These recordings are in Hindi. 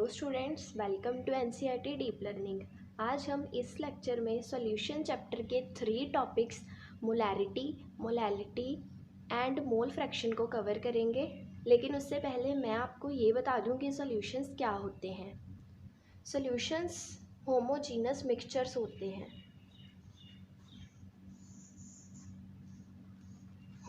Hello students, welcome to NCERT deep learning. आज हम इस लेक्चर में सॉल्यूशन चैप्टर के 3 topics molarity, molality and mole fraction को कवर करेंगे। लेकिन उससे पहले मैं आपको ये बता दूं कि सॉल्यूशंस क्या होते हैं। सॉल्यूशंस होमोजीनस मिक्सचर्स होते हैं।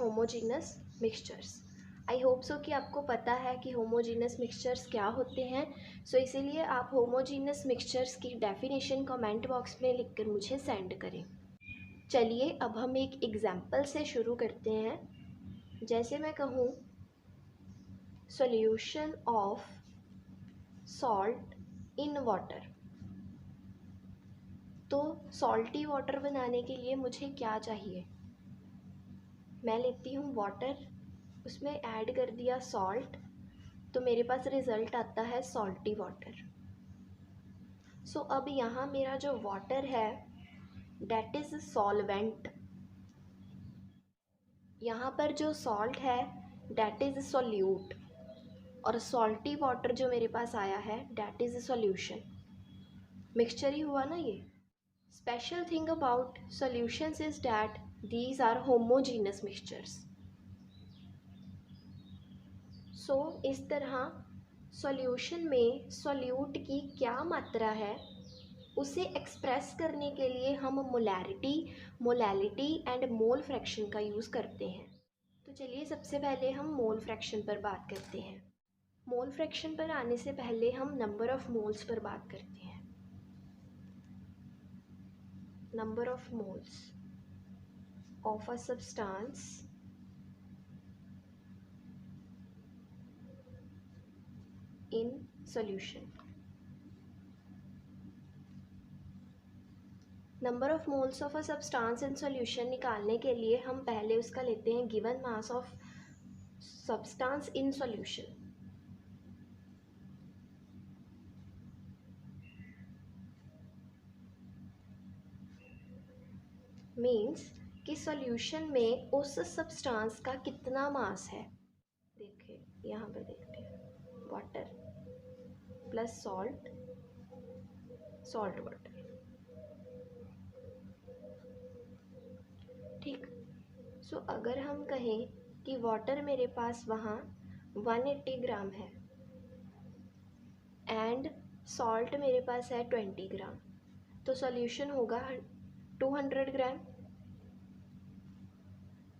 Homogeneous mixtures, I hope so कि आपको पता है कि होमोजीनस मिक्सचर्स क्या होते हैं। सो इसीलिए आप होमोजीनस मिक्सचर्स की डेफिनेशन कमेंट बॉक्स में लिखकर मुझे सेंड करें। चलिए अब हम एक एग्जांपल से शुरू करते हैं। जैसे मैं कहूँ solution of salt in water, तो सॉल्टी वाटर बनाने के लिए मुझे क्या चाहिए। मैं लेती हूँ वाटर, उसमें ऐड कर दिया सॉल्ट, तो मेरे पास रिज़ल्ट आता है सॉल्टी वाटर। सो अब यहाँ मेरा जो वाटर है डेट इज़ सॉल्वेंट। यहाँ पर जो सॉल्ट है डेट इज़ सॉल्यूट, और सॉल्टी वाटर जो मेरे पास आया है डेट इज़ सॉल्यूशन। मिक्सचर ही हुआ ना ये। Special thing about solutions is that these are homogeneous mixtures. So इस तरह सॉल्यूशन में सॉल्यूट की क्या मात्रा है उसे एक्सप्रेस करने के लिए हम molarity, molality and mole fraction का यूज़ करते हैं। तो चलिए सबसे पहले हम मोल फ्रैक्शन पर बात करते हैं। मोल फ्रैक्शन पर आने से पहले हम नंबर ऑफ मोल्स पर बात करते हैं। Number of moles of a substance in solution. Number of moles of a substance in solution निकालने के लिए हम पहले उसका लेते हैं given mass of substance in solution. Means कि सॉल्यूशन में उस सब्सटेंस का कितना मास है। देखिए यहाँ पर देखते हैं water plus salt, salt water, ठीक। सो अगर हम कहें कि वाटर मेरे पास वहाँ 180 ग्राम है एंड सॉल्ट मेरे पास है 20 ग्राम, तो सॉल्यूशन होगा 200 ग्राम।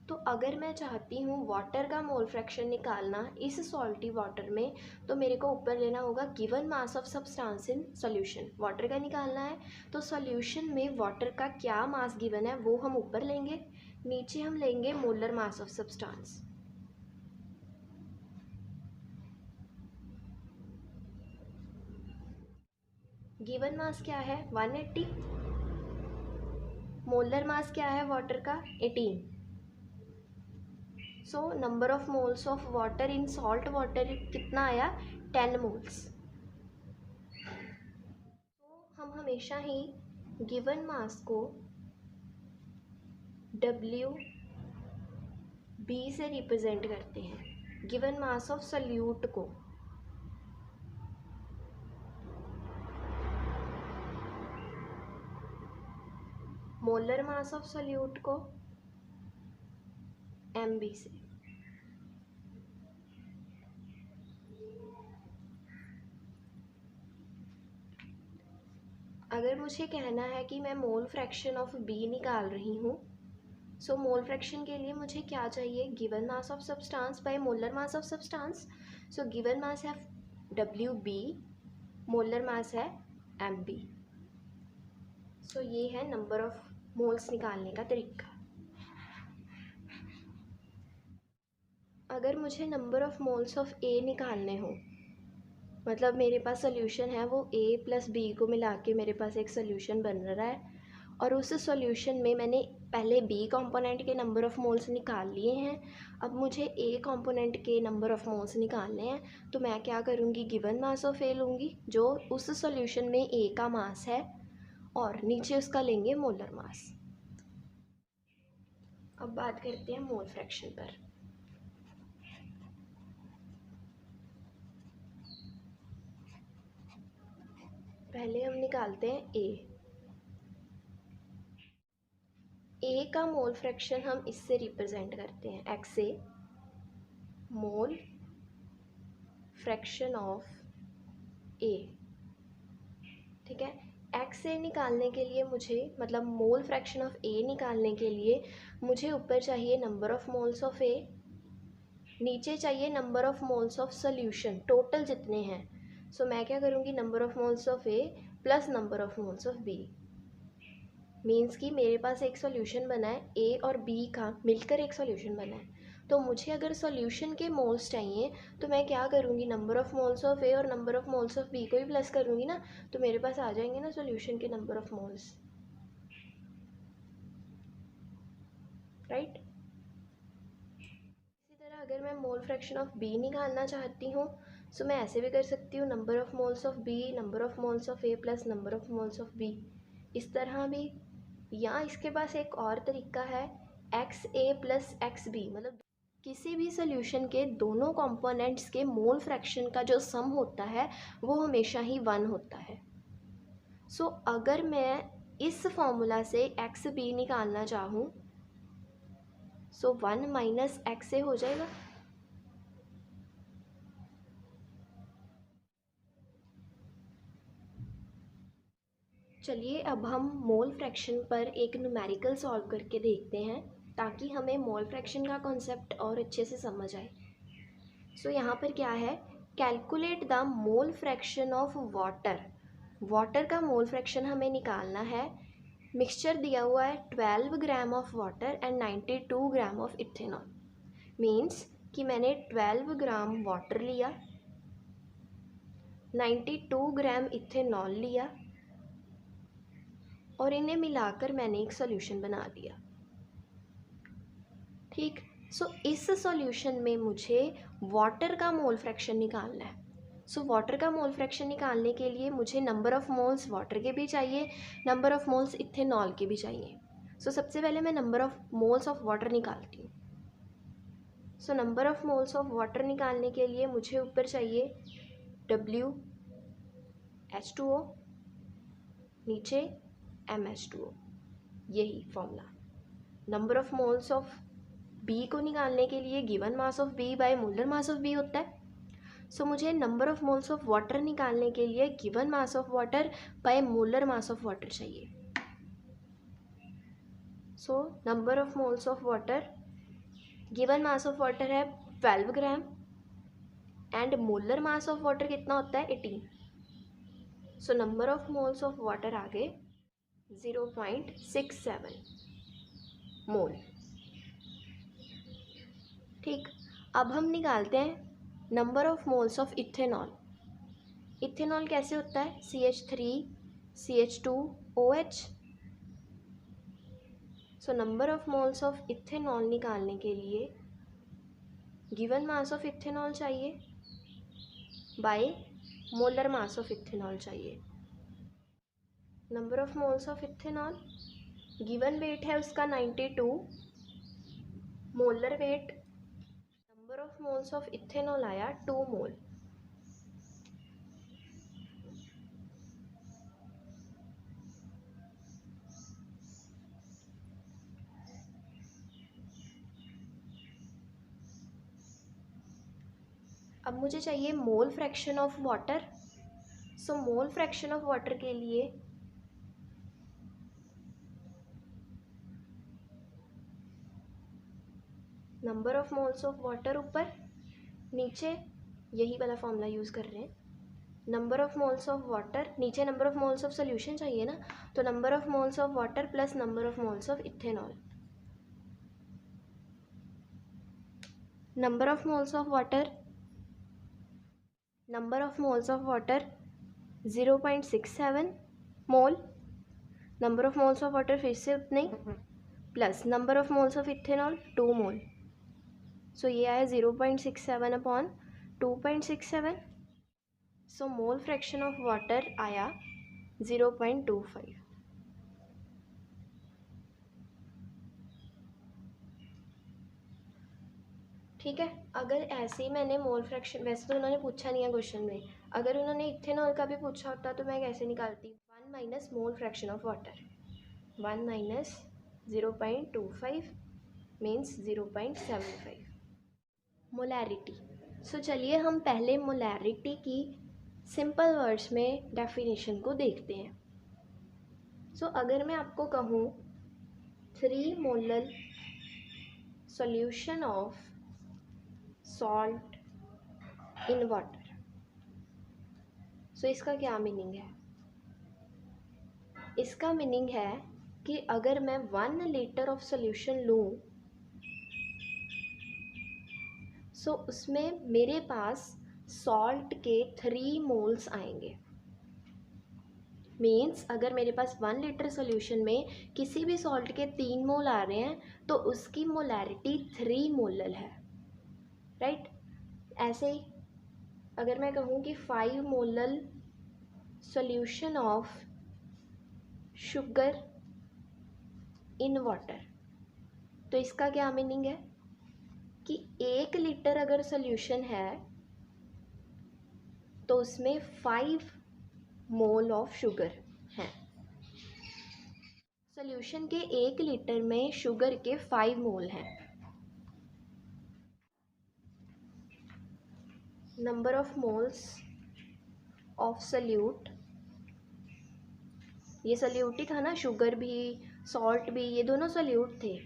तो अगर मैं चाहती हूँ वाटर का मोल फ्रैक्शन निकालना इस सॉल्टी वाटर में, तो मेरे को ऊपर लेना होगा given mass of substance in solution. Water का निकालना है तो सॉल्यूशन में वाटर का क्या मास गिवन है वो हम ऊपर लेंगे, नीचे हम लेंगे molar mass of substance. Given mass क्या है 180, मोलर मास क्या है वाटर का 18। So number of moles of water in salt water कितना आया 10 मोल्स। तो हम हमेशा ही गिवन मास को डब्ल्यू बी से रिप्रेजेंट करते हैं, गिवन मास ऑफ सॉल्यूट को। मोलर मास ऑफ सॉल्यूट को एम बी से। अगर मुझे कहना है कि मैं मोल फ्रैक्शन ऑफ बी निकाल रही हूँ, सो मोल फ्रैक्शन के लिए मुझे क्या चाहिए given mass of substance by molar mass of substance. So given mass है डब्ल्यू बी, मोलर मास है एम बी। सो ये है नंबर ऑफ मोल्स निकालने का तरीका। अगर मुझे नंबर ऑफ मोल्स ऑफ ए निकालने हो, मतलब मेरे पास सोल्यूशन है वो ए प्लस बी को मिला के मेरे पास एक सोल्यूशन बन रहा है, और उस सॉल्यूशन में मैंने पहले बी कंपोनेंट के नंबर ऑफ़ मोल्स निकाल लिए हैं, अब मुझे ए कंपोनेंट के नंबर ऑफ़ मोल्स निकालने हैं। तो मैं क्या करूँगी गिवन मास ऑफ ए लूँगी जो उस सॉल्यूशन में ए का मास है, और नीचे उसका लेंगे मोलर मास। अब बात करते हैं मोल फ्रैक्शन पर। पहले हम निकालते हैं ए का मोल फ्रैक्शन हम इससे रिप्रेजेंट करते हैं, X A mole fraction of A. ठीक है, एक्स ए निकालने के लिए मुझे, मतलब मोल फ्रैक्शन ऑफ ए निकालने के लिए मुझे ऊपर चाहिए number of moles of a, नीचे चाहिए number of moles of solution, total जितने हैं। सो मैं क्या करूँगी, number of moles of a plus number of moles of b, means कि मेरे पास एक सॉल्यूशन बना है, ए और बी का मिलकर एक सॉल्यूशन बना है। तो मुझे अगर सॉल्यूशन के मोल्स चाहिए तो मैं क्या करूँगी, number of moles of a और number of moles of B को ही प्लस करूँगी ना, तो मेरे पास आ जाएंगे ना सॉल्यूशन के नंबर ऑफ मोल्स, राइट। इसी तरह अगर मैं मोल फ्रैक्शन ऑफ बी निकालना चाहती हूँ सो मैं ऐसे भी कर सकती हूँ, number of moles of b number of moles of a plus number of moles of b, इस तरह भी। या इसके पास एक और तरीका है, एक्स ए प्लस एक्स बी, मतलब किसी भी सोल्यूशन के दोनों कंपोनेंट्स के मोल फ्रैक्शन का जो सम होता है वो हमेशा ही 1 होता है। सो अगर मैं इस फॉर्मूला से एक्स बी निकालना चाहूँ सो 1 माइनस एक्स ए हो जाएगा। चलिए अब हम मोल फ्रैक्शन पर एक न्यूमेरिकल सॉल्व करके देखते हैं ताकि हमें मोल फ्रैक्शन का कॉन्सेप्ट और अच्छे से समझ आए। सो यहाँ पर क्या है, calculate the mole fraction of water. Water का मोल फ्रैक्शन हमें निकालना है। मिक्सचर दिया हुआ है 12 gram of water and 92 gram of ethanol, means कि मैंने 12 ग्राम वाटर लिया, 92 ग्राम इथेनॉल लिया और इन्हें मिलाकर मैंने एक सॉल्यूशन बना दिया। ठीक, सो इस सॉल्यूशन में मुझे वाटर का मोल फ्रैक्शन निकालना है। सो वाटर का मोल फ्रैक्शन निकालने के लिए मुझे नंबर ऑफ मोल्स वाटर के भी चाहिए, नंबर ऑफ मोल्स इथेनॉल के भी चाहिए। सो सबसे पहले मैं number of moles of water निकालती हूँ। सो number of moles of water निकालने के लिए मुझे ऊपर चाहिए WH2O, नीचे MH2O, यही formula. Number of moles of B को निकालने के लिए given mass of B by molar mass of B होता है। सो मुझे number of moles of water निकालने के लिए given mass of water by molar mass of water चाहिए। So number of moles of water, given mass of water है 12 gram and molar mass of water कितना होता है 18। So number of moles of water आ गए 0.67 मोल। ठीक, अब हम निकालते हैं number of moles of ethanol. Ethanol कैसे होता है, CH3CH2OH। So number of moles of ethanol निकालने के लिए गिवन मास ऑफ इथेनॉल चाहिए by molar mass of ethanol चाहिए। Number of moles of ethanol, given weight है उसका 92, molar weight, number of moles of ethanol आया 2 मोल। अब मुझे चाहिए mole fraction of water. So mole fraction of water के लिए number of moles of water ऊपर, नीचे यही वाला फॉर्मूला यूज़ कर रहे हैं। Number of moles of water, नीचे number of moles of solution चाहिए ना, तो number of moles of water plus number of moles of ethanol. Number of moles of water, number of moles of water 0.67 mole, number of moles of water फिर से उतने ही, plus number of moles of ethanol 2 मोल। सो ये आया 0.67 upon 2.67। So mole fraction of water आया 0.25। ठीक है, अगर ऐसे ही मैंने मोल फ्रैक्शन, वैसे तो उन्होंने पूछा नहीं है क्वेश्चन में, अगर उन्होंने इथेनॉल का भी पूछा होता तो मैं कैसे निकालती? 1 minus mole fraction of water, 1 minus 0.25 means 0.75। Molarity. So चलिए हम पहले मोलैरिटी की सिंपल वर्ड्स में डेफिनेशन को देखते हैं। सो अगर मैं आपको कहूँ 3 molar solution of salt in water, so इसका क्या मीनिंग है? इसका मीनिंग है कि अगर मैं 1 लीटर ऑफ सॉल्यूशन लूँ सो उसमें मेरे पास सॉल्ट के 3 मोल्स आएंगे। मीन्स अगर मेरे पास 1 लीटर सॉल्यूशन में किसी भी सॉल्ट के 3 मोल आ रहे हैं तो उसकी मोलैरिटी 3 मोलर है, राइट। ऐसे ही अगर मैं कहूँ कि 5 molar solution of sugar in water, तो इसका क्या मीनिंग है कि 1 लीटर अगर सॉल्यूशन है तो उसमें 5 मोल ऑफ शुगर है। सॉल्यूशन के 1 लीटर में शुगर के 5 मोल हैं। Number of moles of solute, ये सॉल्यूट ही था ना, शुगर भी सॉल्ट भी ये दोनों सॉल्यूट थे।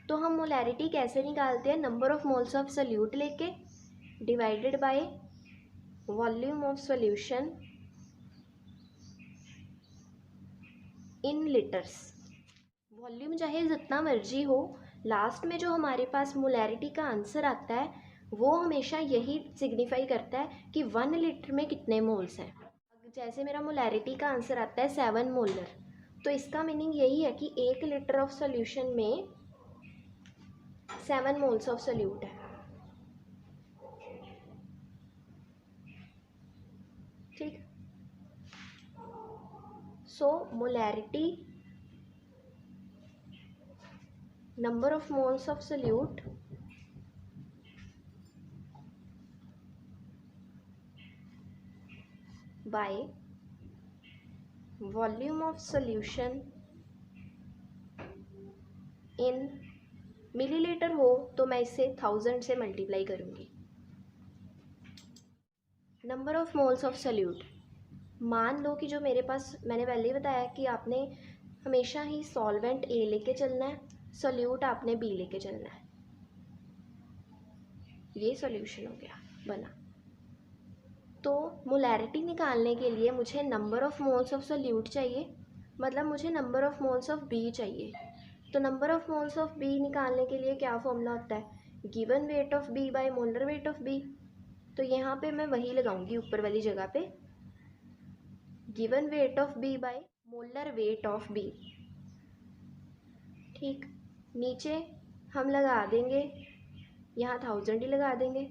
तो हम मोलैरिटी कैसे निकालते हैं? Number of moles of solute लेके divided by volume of solution in litres. Volume चाहे जितना मर्जी हो, लास्ट में जो हमारे पास मोलैरिटी का आंसर आता है वो हमेशा यही सिग्निफाई करता है कि 1 लीटर में कितने मोल्स हैं। जैसे मेरा मोलैरिटी का आंसर आता है 7 मोलर, तो इसका मीनिंग यही है कि 1 लीटर ऑफ सॉल्यूशन में 7 मोल्स ऑफ सॉल्यूट है, ठीक। So molarity, number of moles of solute by volume of solution in millilitre हो तो मैं इसे 1000 से मल्टीप्लाई करूँगी। Number of moles of solute, मान लो कि जो मेरे पास, मैंने पहले ही बताया कि आपने हमेशा ही सॉल्वेंट ए लेके चलना है, सॉल्यूट आपने बी लेके चलना है। ये सॉल्यूशन हो गया बना। तो मोलैरिटी निकालने के लिए मुझे number of moles of solute चाहिए, मतलब मुझे number of moles of b चाहिए। तो number of moles of b निकालने के लिए क्या फॉर्मूला होता है? Given weight of B by molar weight of b. तो यहाँ पे मैं वही लगाऊंगी ऊपर वाली जगह पे, given weight of B by molar weight of b, ठीक। नीचे हम लगा देंगे, यहाँ 1000 ही लगा देंगे।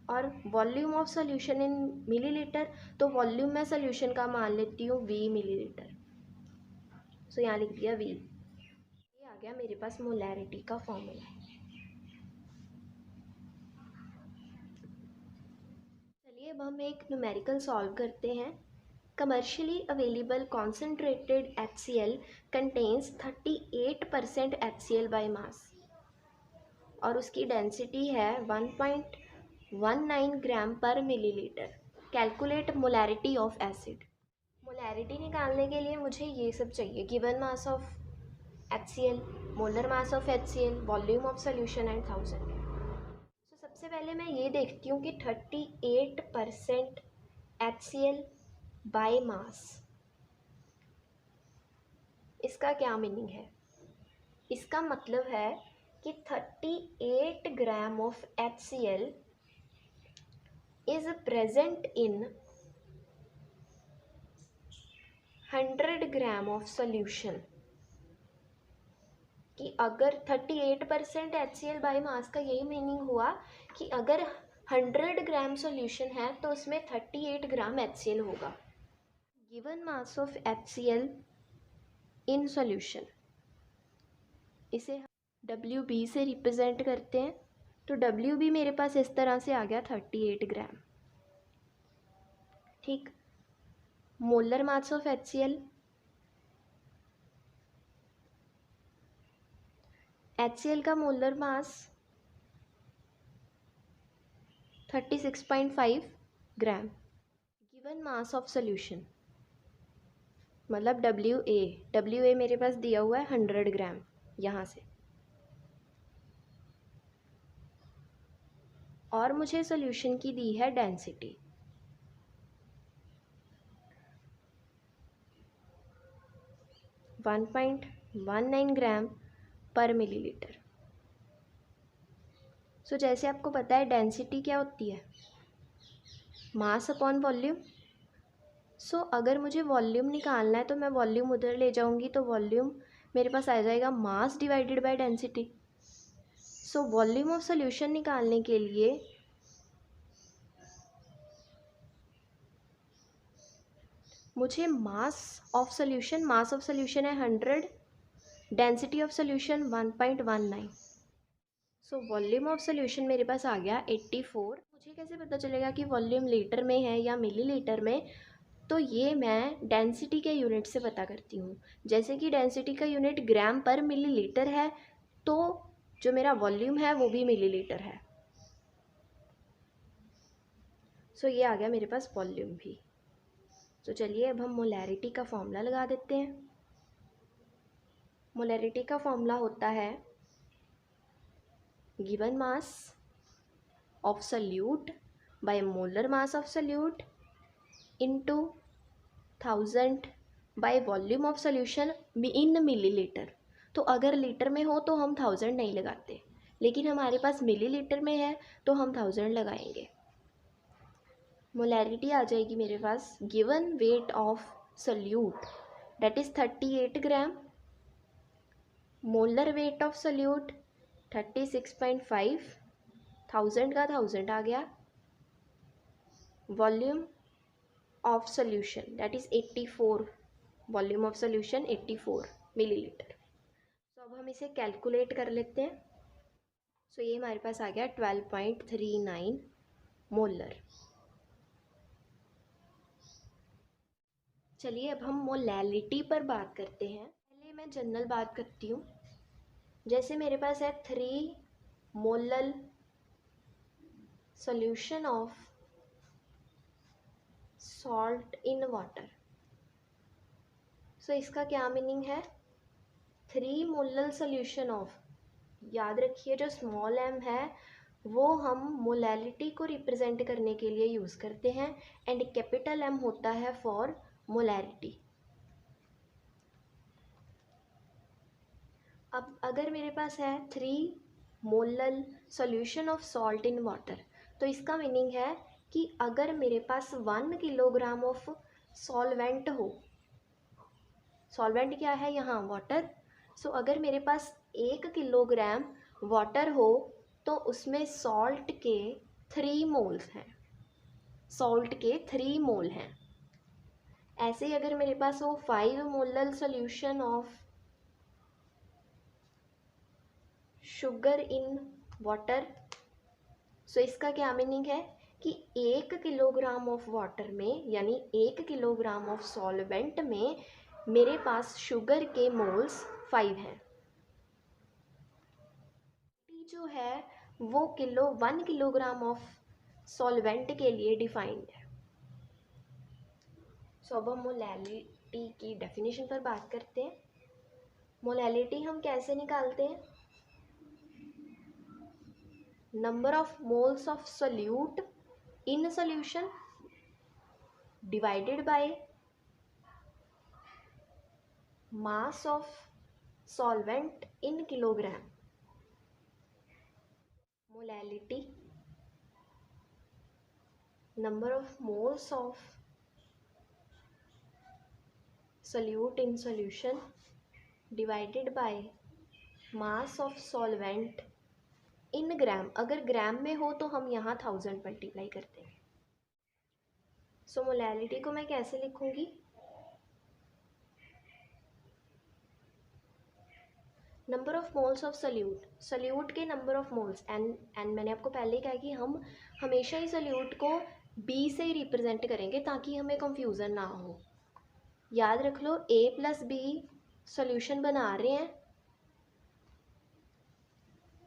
और volume of solution in millilitre, तो वॉल्यूम मैं सॉल्यूशन का मान लेती हूँ V मिलीलीटर, सो यहाँ लिख दिया V। ये आ गया मेरे पास मोलैरिटी का फॉर्मूला। चलिए अब हम एक न्यूमेरिकल सॉल्व करते हैं। Commercially available concentrated HCl contains 38% HCl by mass और उसकी डेंसिटी है 1.19 ग्राम पर millilitre. Calculate molarity of acid. Molarity निकालने के लिए मुझे ये सब चाहिए, given mass of HCl, molar mass of HCl, volume of solution and 1000। तो सबसे पहले मैं ये देखती हूँ कि 38% HCl बाय मास, इसका क्या मीनिंग है? इसका मतलब है कि 38 gram of HCl is present in 100 gram of solution. कि अगर 38% HCl बाय मास का यही मीनिंग हुआ कि अगर 100 ग्राम सॉल्यूशन है तो उसमें 38 ग्राम HCl होगा। Given mass of HCl in solution, इसे WB से रिप्रेजेंट करते हैं। तो WB मेरे पास इस तरह से आ गया 38 ग्राम। ठीक। Molar mass of HCl, HCl का molar mass 36.5 gram. Given mass of solution मतलब WA मेरे पास दिया हुआ है 100 ग्राम यहाँ से, और मुझे सोल्यूशन की दी है डेंसिटी 1.19 ग्राम पर मिलीलीटर। सो जैसे आपको पता है डेंसिटी क्या होती है, मास अपॉन वॉल्यूम। सो अगर मुझे वॉल्यूम निकालना है तो मैं वॉल्यूम उधर ले जाऊंगी, तो वॉल्यूम मेरे पास आ जाएगा mass divided by density. So volume of solution निकालने के लिए मुझे मास ऑफ सोल्यूशन है 100, density of solution 1.19। So volume of solution मेरे पास आ गया 84। मुझे कैसे पता चलेगा कि वॉल्यूम लीटर में है या मिलीलीटर में, तो ये मैं डेंसिटी के यूनिट से पता करती हूँ। जैसे कि डेंसिटी का यूनिट ग्राम पर मिलीलीटर है, तो जो मेरा वॉल्यूम है वो भी मिलीलीटर है। सो ये आ गया मेरे पास वॉल्यूम भी। तो चलिए अब हम मोलैरिटी का फॉर्मूला लगा देते हैं। मोलैरिटी का फॉर्मूला होता है given mass of solute bye molar mass of solute into 1000 bye volume of solution in millilitre. तो अगर लीटर में हो तो हम 1000 नहीं लगाते, लेकिन हमारे पास मिलीलीटर में है तो हम 1000 लगाएंगे। मोलैरिटी आ जाएगी मेरे पास given weight of solute that is 38 gram, molar weight of solute 36.5, 1000 का 1000 आ गया, volume of solution that is 84, volume of solution 84 millilitre. तो अब हम इसे कैलकुलेट कर लेते हैं। सो ये हमारे पास आ गया 12.39 मोलर। चलिए अब हम मोलैलिटी पर बात करते हैं। पहले मैं जनरल बात करती हूँ। जैसे मेरे पास है 3 molal solution of salt in water. So इसका क्या मीनिंग है, 3 मोलल सॉल्यूशन ऑफ, याद रखिए जो स्मॉल m है वो हम मोलैलिटी को रिप्रेजेंट करने के लिए यूज़ करते हैं, एंड कैपिटल M होता है फॉर मोलैरिटी। अब अगर मेरे पास है 3 molal solution of salt in water, तो इसका मीनिंग है कि अगर मेरे पास 1 किलोग्राम ऑफ सॉल्वेंट हो, सॉल्वेंट क्या है यहाँ वाटर, सो अगर मेरे पास 1 किलोग्राम वाटर हो तो उसमें सॉल्ट के 3 मोल्स हैं, सॉल्ट के 3 मोल हैं। ऐसे ही अगर मेरे पास हो 5 molal solution of sugar in water, so इसका क्या मीनिंग है कि 1 किलोग्राम ऑफ वाटर में यानी 1 किलोग्राम ऑफ सॉल्वेंट में मेरे पास शुगर के मोल्स 5 हैं। जो है वो 1 किलोग्राम ऑफ सॉल्वेंट के लिए डिफाइंड है। सो अब हम मोलैलिटी की डेफिनेशन पर बात करते हैं। मोलैलिटी हम कैसे निकालते हैं, number of moles of solute in solution divided by mass of solvent in kilogram. Molality number of moles of solute in solution divided by mass of solvent in ग्राम। अगर ग्राम में हो तो हम यहाँ 1000 मल्टीप्लाई करते हैं। सो मोलैलिटी को मैं कैसे लिखूँगी, number of moles of solute, solute के नंबर ऑफ मोल्स, एन मैंने आपको पहले ही कहा कि हम हमेशा ही सल्यूट को बी से ही रिप्रेजेंट करेंगे ताकि हमें कंफ्यूजन ना हो। याद रख लो ए प्लस बी सॉल्यूशन बना रहे हैं,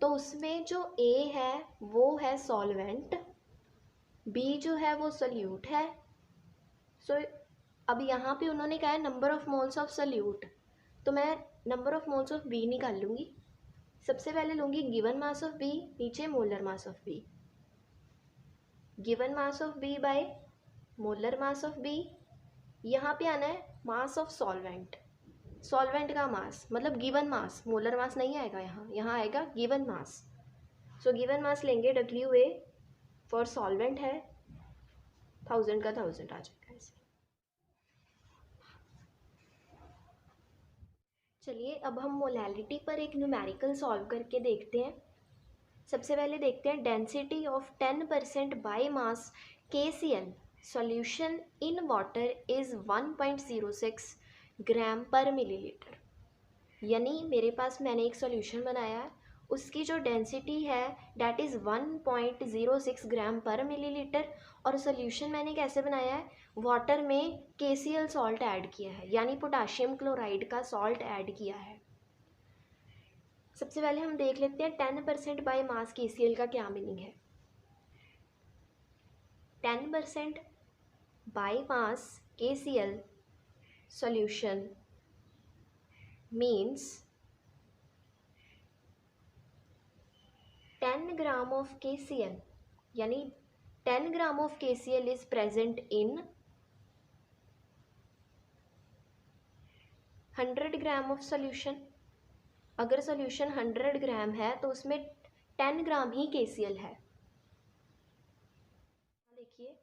तो उसमें जो ए है वो है सॉल्वेंट, बी जो है वो सोल्यूट है। सो अब यहाँ पे उन्होंने कहा है number of moles of solute, तो मैं number of moles of b निकाल लूँगी। सबसे पहले लूँगी गिवन मास ऑफ बी, नीचे molar mass of b, given mass of B by molar mass of b. यहाँ पे आना है मास ऑफ सॉल्वेंट, सॉल्वेंट का मास मतलब गिवन मास, मोलर मास नहीं आएगा यहाँ, यहाँ आएगा given mass. So given mass लेंगे WA फॉर सॉल्वेंट है 1000 का 1000 आ जाएगा ऐसे। चलिए अब हम मोलैलिटी पर एक न्यूमेरिकल सॉल्व करके देखते हैं। सबसे पहले देखते हैं density of 10% by mass KCl solution in water is 1.06 ग्राम पर मिलीलीटर। यानी मेरे पास मैंने एक सॉल्यूशन बनाया है, उसकी जो डेंसिटी है डैट इज़ 1.06 ग्राम पर मिलीलीटर, और सॉल्यूशन मैंने कैसे बनाया है, वाटर में KCl सॉल्ट ऐड किया है, यानी पोटाशियम क्लोराइड का सॉल्ट ऐड किया है। सबसे पहले हम देख लेते हैं 10% बाय मास KCl का क्या मीनिंग है। 10% by mass KCl solution means 10 gram of KCl, यानी 10 gram of KCl is present in 100 gram of solution. अगर सॉल्यूशन 100 ग्राम है तो उसमें 10 ग्राम ही KCl है। देखिए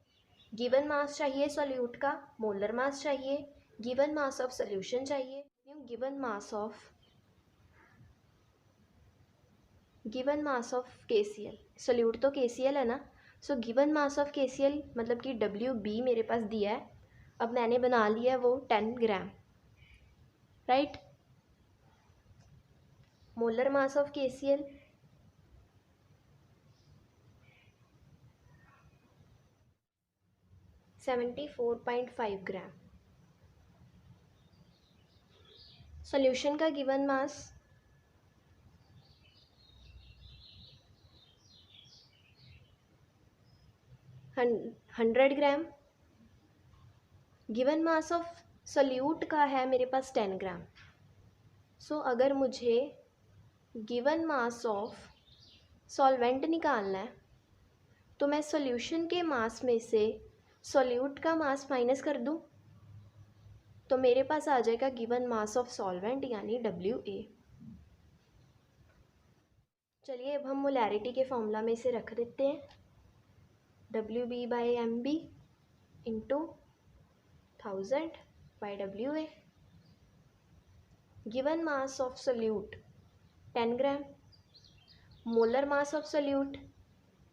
गिवन मास चाहिए सॉल्यूट का, मोलर मास चाहिए, गिवन मास ऑफ सॉल्यूशन चाहिए, given mass of KCl, solute तो KCl है ना। So given mass of KCl मतलब कि WB मेरे पास दिया है, अब मैंने बना लिया है वो 10 gram, right. Molar mass of KCl 74.5 gram. Solution का given mass 100 gram, given mass of solute का है मेरे पास 10 ग्राम। सो अगर मुझे गिवन मास ऑफ सॉल्वेंट निकालना है तो मैं सॉल्यूशन के मास में से सॉल्यूट का मास माइनस कर दूं, तो मेरे पास आ जाएगा गिवन मास ऑफ सॉल्वेंट यानी WA। चलिए अब हम मोलैरिटी के फॉर्मूला में इसे रख देते हैं, WB by MB into 1000 by WA। Given mass of solute 10 gram, molar mass of solute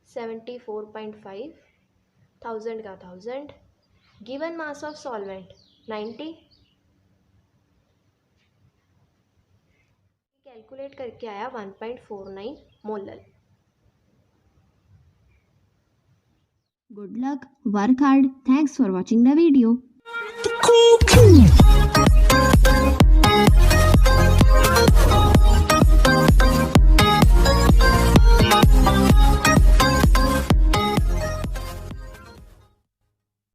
74.5, 1000 का 1000, given mass of solvent 90। Calculate करके आया 1.49 molar. Good luck, work hard. Thanks for watching the video.